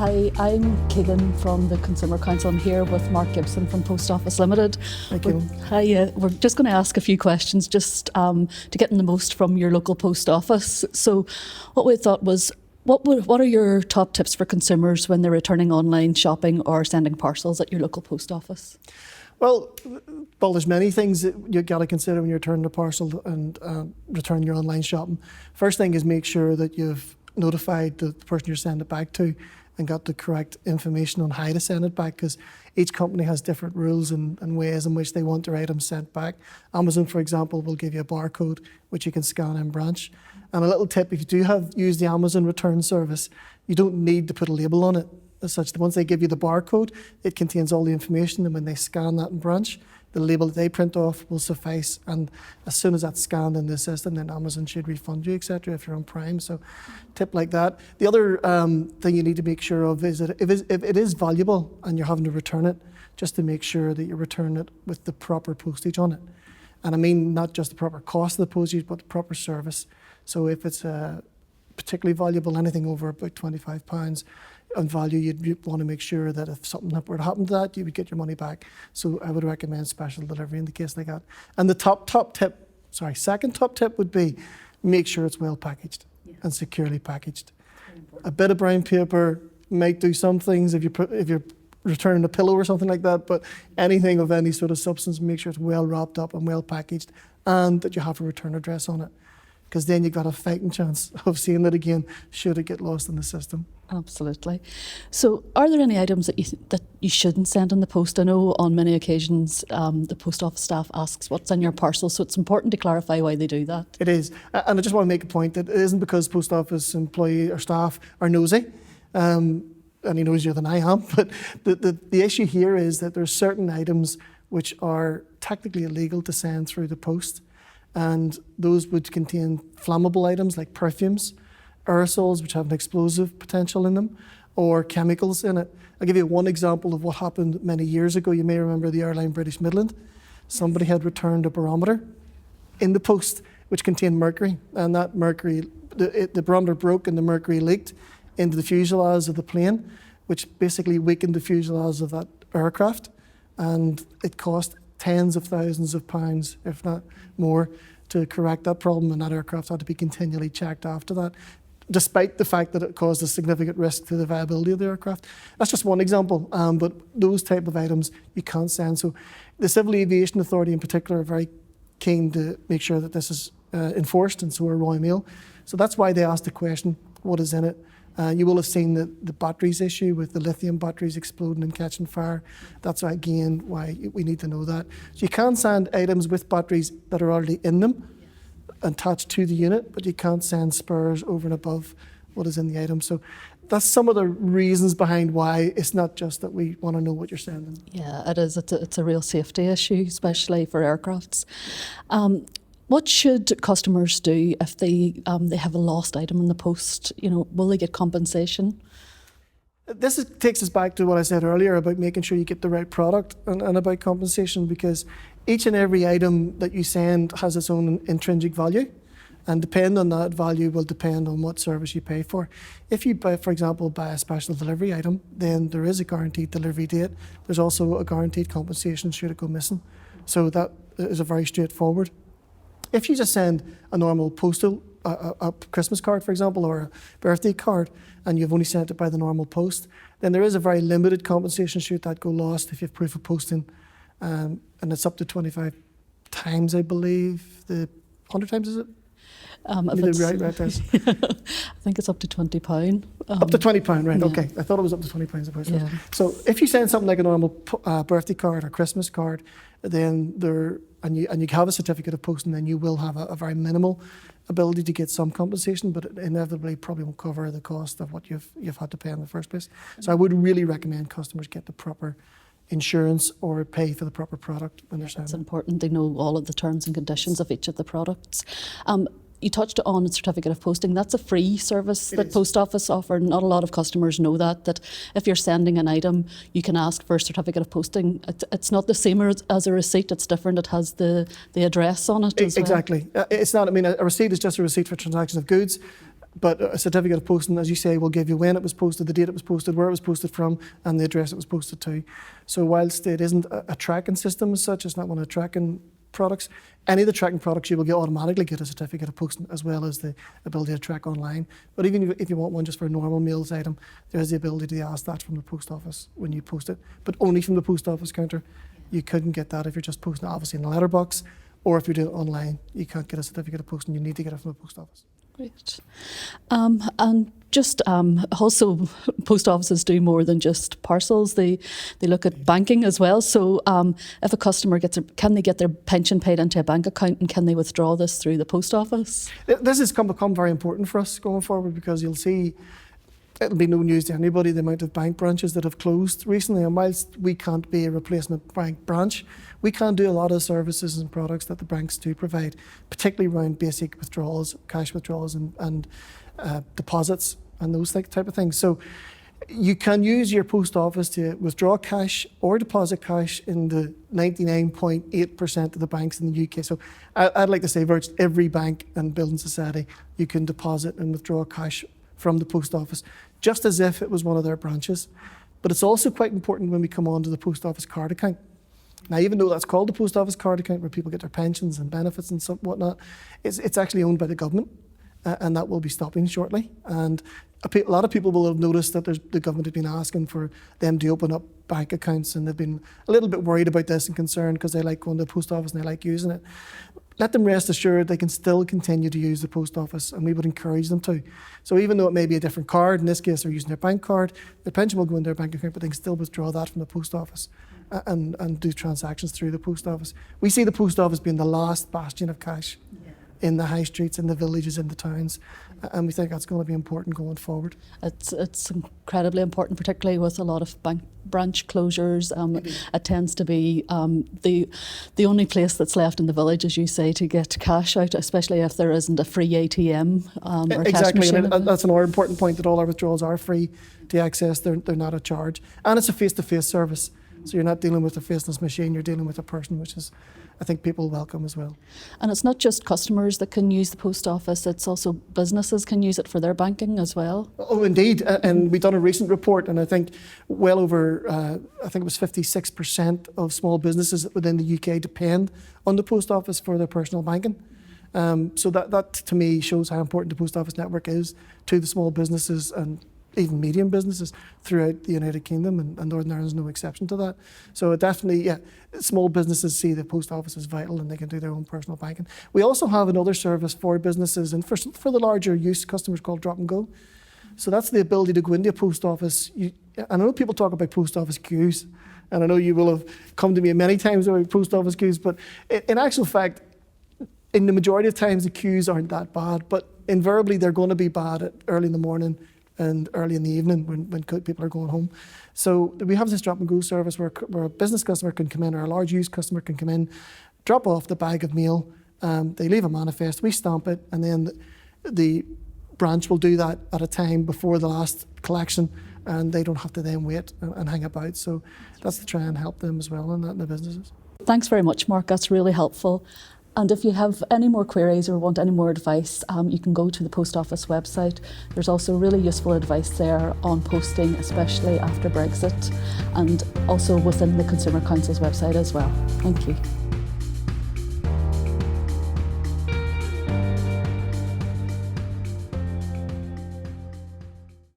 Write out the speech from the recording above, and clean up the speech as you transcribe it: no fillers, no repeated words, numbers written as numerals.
Hi, I'm Keegan from the Consumer Council. I'm here with Mark Gibson from Post Office Ltd. Thank you. Hi, we're just going to ask a few questions just to get in the most from your local post office. So what we thought was, what are your top tips for consumers when they're returning online shopping or sending parcels at your local post office? Well, there's many things that you've got to consider when you're returning a parcel and returning your online shopping. First thing is make sure that you've notified the person you're sending it back to and got the correct information on how to send it back, because each company has different rules and ways in which they want their items sent back. Amazon, for example, will give you a barcode which you can scan in branch. And a little tip, if you do use the Amazon return service, you don't need to put a label on it as such. Once they give you the barcode, it contains all the information, and when they scan that in branch, the label that they print off will suffice, and as soon as that's scanned in the system, then Amazon should refund you, etc. if you're on Prime. So tip like that. The other thing you need to make sure of is that if it is valuable and you're having to return it, just to make sure that you return it with the proper postage on it. And I mean not just the proper cost of the postage, but the proper service. So if it's particularly valuable, anything over about £25 on value, you'd want to make sure that if something were to happen to that, you would get your money back. So I would recommend special delivery in the case like that. And the second top tip would be make sure it's well packaged and securely packaged. A bit of brown paper might do some things if you're returning a pillow or something like that, but anything of any sort of substance, make sure it's well wrapped up and well packaged, and that you have a return address on it, because then you've got a fighting chance of seeing it again should it get lost in the system. Absolutely. So are there any items that you shouldn't send in the post? I know on many occasions the post office staff asks what's in your parcel, so it's important to clarify why they do that. It is, and I just want to make a point that it isn't because post office employee or staff are nosy, any nosier than I am, but the issue here is that there are certain items which are technically illegal to send through the post, and those would contain flammable items like perfumes, aerosols which have an explosive potential in them, or chemicals in it. I'll give you one example of what happened many years ago. You may remember the airline British Midland. Somebody had returned a barometer in the post which contained mercury, and that mercury, the barometer broke and the mercury leaked into the fuselage of the plane, which basically weakened the fuselage of that aircraft, and it cost tens of thousands of pounds, if not more, to correct that problem, and that aircraft had to be continually checked after that, despite the fact that it caused a significant risk to the viability of the aircraft. That's just one example, but those type of items you can't send. So the Civil Aviation Authority in particular are very keen to make sure that this is enforced, and so are Royal Mail. So that's why they asked the question, what is in it? You will have seen the batteries issue with the lithium batteries exploding and catching fire. That's again why we need to know that. So you can send items with batteries that are already in them attached to the unit, but you can't send spares over and above what is in the item. So that's some of the reasons behind why it's not just that we want to know what you're sending. Yeah, it is. It's a real safety issue, especially for aircrafts. What should customers do if they have a lost item in the post? Will they get compensation? This takes us back to what I said earlier about making sure you get the right product and about compensation, because each and every item that you send has its own intrinsic value, and depending on that value will depend on what service you pay for. If you, for example, buy a special delivery item, then there is a guaranteed delivery date. There's also a guaranteed compensation should it go missing. So that is a very straightforward. If you just send a normal postal, a Christmas card, for example, or a birthday card, and you've only sent it by the normal post, then there is a very limited compensation should that go lost if you have proof of posting. And it's up to 25 times, I believe. 100 times, is it? I think it's up to £20. Up to £20, right? Yeah. Okay, I thought it was up to £20 a person. Yeah. So if you send something like a normal birthday card or Christmas card, then and you have a certificate of posting, then you will have a very minimal ability to get some compensation, but it inevitably probably won't cover the cost of what you've had to pay in the first place. So I would really recommend customers get the proper insurance or pay for the proper product when they're sending. It's important they know all of the terms and conditions of each of the products. You touched on a certificate of posting. That's a free service that Post Office offer. Not a lot of customers know that if you're sending an item, you can ask for a certificate of posting. It's not the same as a receipt. It's different. It has the address on it as well. Exactly. It's not, a receipt is just a receipt for transaction of goods. But a certificate of posting, as you say, will give you when it was posted, the date it was posted, where it was posted from, and the address it was posted to. So whilst it isn't a tracking system as such, it's not one of the tracking products, any of the tracking products you will automatically get a certificate of posting as well as the ability to track online. But even if you want one just for a normal mails item, there's the ability to ask that from the post office when you post it, but only from the post office counter. You couldn't get that if you're just posting it obviously in a letterbox, or if you're doing it online, you can't get a certificate of posting, you need to get it from the post office. Great. And just also, post offices do more than just parcels. They look at banking as well. So if a customer can they get their pension paid into a bank account, and can they withdraw this through the post office? This has become very important for us going forward, because you'll see, it'll be no news to anybody, the amount of bank branches that have closed recently. And whilst we can't be a replacement bank branch, we can do a lot of services and products that the banks do provide, particularly around basic withdrawals, cash withdrawals and deposits and those type of things. So you can use your post office to withdraw cash or deposit cash in the 99.8% of the banks in the UK. So I'd like to say virtually every bank and building society, you can deposit and withdraw cash from the post office, just as if it was one of their branches. But it's also quite important when we come on to the post office card account. Now, even though that's called the post office card account, where people get their pensions and benefits and whatnot, it's actually owned by the government, and that will be stopping shortly. And a lot of people will have noticed that the government has been asking for them to open up bank accounts, and they've been a little bit worried about this and concerned because they like going to the post office and they like using it. Let them rest assured they can still continue to use the post office, and we would encourage them to. So even though it may be a different card, in this case they're using their bank card, their pension will go in their bank account, but they can still withdraw that from the post office and do transactions through the post office. We see the post office being the last bastion of cash in the high streets, in the villages, in the towns, and we think that's going to be important going forward. It's incredibly important, particularly with a lot of bank branch closures. It tends to be the only place that's left in the village, as you say, to get cash out, especially if there isn't a free ATM or exactly. cash machine. That's another important point, that all our withdrawals are free to access. They're not a charge, and it's a face-to-face service. So you're not dealing with a faceless machine, you're dealing with a person, which is, I think, people welcome as well. And it's not just customers that can use the post office, it's also businesses can use it for their banking as well. Oh, indeed. And we've done a recent report, and I think well over, I think it was 56% of small businesses within the UK depend on the post office for their personal banking. So that to me shows how important the post office network is to the small businesses and even medium businesses throughout the United Kingdom, and Northern Ireland is no exception to that. So definitely, small businesses see the post office as vital, and they can do their own personal banking. We also have another service for businesses and for the larger use customers called Drop and Go. So that's the ability to go into a post office. I know people talk about post office queues, and I know you will have come to me many times about post office queues, but in actual fact, in the majority of times the queues aren't that bad, but invariably they're going to be bad early in the morning and early in the evening when people are going home. So we have this drop and go service where a business customer can come in, or a large used customer can come in, drop off the bag of mail, they leave a manifest, we stamp it, and then the branch will do that at a time before the last collection, and they don't have to then wait and hang about. So that's to try and help them as well in the businesses. Thanks very much, Mark, that's really helpful. And if you have any more queries or want any more advice, you can go to the Post Office website. There's also really useful advice there on posting, especially after Brexit, and also within the Consumer Council's website as well. Thank you.